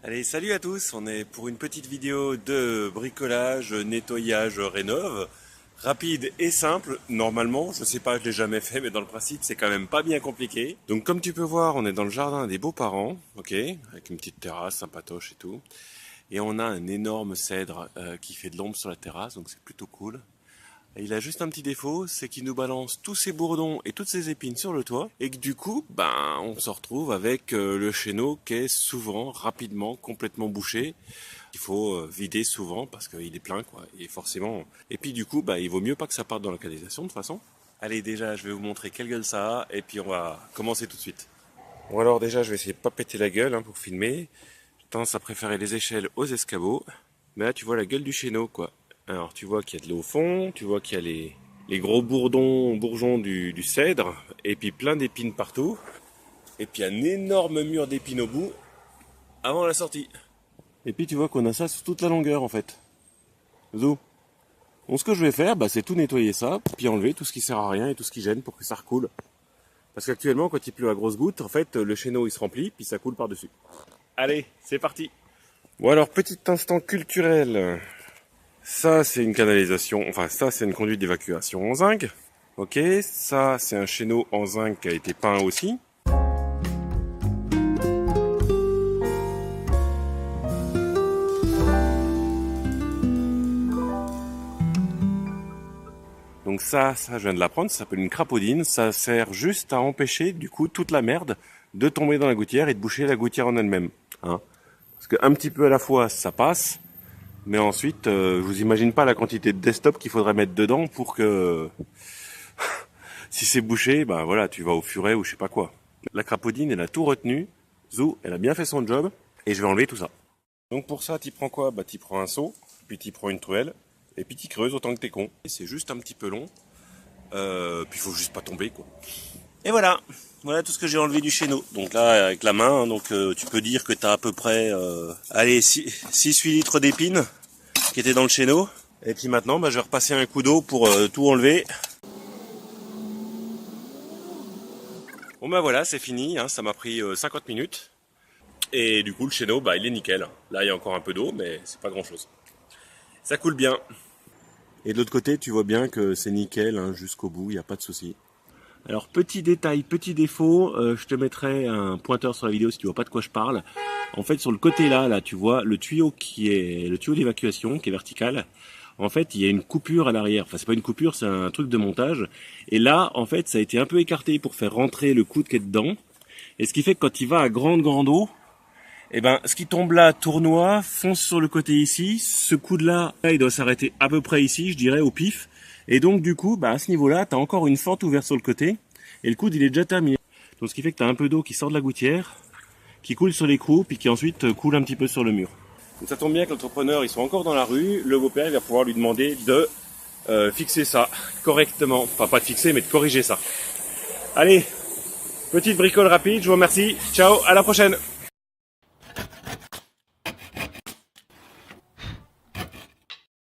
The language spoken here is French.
Allez, salut à tous, on est pour une petite vidéo de bricolage, nettoyage, rénov. Rapide et simple, normalement, je sais pas, je l'ai jamais fait, mais dans le principe, c'est quand même pas bien compliqué. Donc comme tu peux voir, on est dans le jardin des beaux-parents, ok, avec une petite terrasse, sympatoche et tout. Et on a un énorme cèdre qui fait de l'ombre sur la terrasse, donc c'est plutôt cool. Et il a juste un petit défaut, c'est qu'il nous balance tous ses bourdons et toutes ses épines sur le toit, et que du coup, on se retrouve avec le chéneau qui est souvent, rapidement, complètement bouché. Il faut vider souvent parce qu'il est plein, quoi. Et forcément. Et puis du coup, il vaut mieux pas que ça parte dans la canalisation de toute façon. Allez, déjà, je vais vous montrer quelle gueule ça a, et puis on va commencer tout de suite. Bon alors déjà, je vais essayer de pas péter la gueule pour filmer. J'ai tendance à préférer les échelles aux escabeaux. Mais là, tu vois la gueule du chéneau, quoi. Alors tu vois qu'il y a de l'eau au fond, tu vois qu'il y a les gros bourgeons du cèdre, et puis plein d'épines partout, et puis un énorme mur d'épines au bout, avant la sortie. Et puis tu vois qu'on a ça sur toute la longueur en fait. Zou. Donc ce que je vais faire, c'est tout nettoyer ça, puis enlever tout ce qui sert à rien et tout ce qui gêne pour que ça recoule. Parce qu'actuellement quand il pleut à grosses gouttes, en fait le chéneau il se remplit, puis ça coule par-dessus. Allez, c'est parti. Bon alors, petit instant culturel. Ça, c'est une canalisation, enfin ça, c'est une conduite d'évacuation en zinc. Ok, ça, c'est un chéneau en zinc qui a été peint aussi. Donc ça, je viens de l'apprendre, ça s'appelle une crapaudine. Ça sert juste à empêcher, du coup, toute la merde de tomber dans la gouttière et de boucher la gouttière en elle-même. Parce qu'un petit peu à la fois, ça passe. Mais ensuite, je vous imagine pas la quantité de desktop qu'il faudrait mettre dedans pour que si c'est bouché, voilà, tu vas au furet ou je sais pas quoi. La crapaudine, elle a tout retenu. Zou, elle a bien fait son job. Et je vais enlever tout ça. Donc pour ça, tu prends quoi? Tu prends un seau, puis tu prends une truelle, et puis tu creuses autant que t'es con. C'est juste un petit peu long. Puis il faut juste pas tomber, quoi. Et voilà. Voilà tout ce que j'ai enlevé du chéneau. Donc là, avec la main, tu peux dire que tu as à peu près 6-8 litres d'épines qui étaient dans le chéneau. Et puis maintenant, je vais repasser un coup d'eau pour tout enlever. Bon voilà, c'est fini, ça m'a pris 50 minutes. Et du coup, le chéneau, il est nickel. Là, il y a encore un peu d'eau, mais c'est pas grand-chose. Ça coule bien. Et de l'autre côté, tu vois bien que c'est nickel jusqu'au bout, il n'y a pas de souci. Alors petit détail, petit défaut, je te mettrai un pointeur sur la vidéo si tu vois pas de quoi je parle. En fait sur le côté là tu vois le tuyau qui est le tuyau d'évacuation qui est vertical. En fait il y a une coupure à l'arrière, enfin c'est pas une coupure, c'est un truc de montage. Et là en fait ça a été un peu écarté pour faire rentrer le coude qui est dedans. Et ce qui fait que quand il va à grande eau, ce qui tombe là tournoie, fonce sur le côté ici. Ce coude là il doit s'arrêter à peu près ici, je dirais au pif. Et donc du coup, à ce niveau-là, tu as encore une fente ouverte sur le côté, et le coude il est déjà terminé. Donc ce qui fait que tu as un peu d'eau qui sort de la gouttière, qui coule sur l'écrou, puis qui ensuite coule un petit peu sur le mur. Donc ça tombe bien que l'entrepreneur, ils sont encore dans la rue, le beau-père il va pouvoir lui demander de fixer ça correctement. Enfin pas de fixer, mais de corriger ça. Allez, petite bricole rapide, je vous remercie. Ciao, à la prochaine.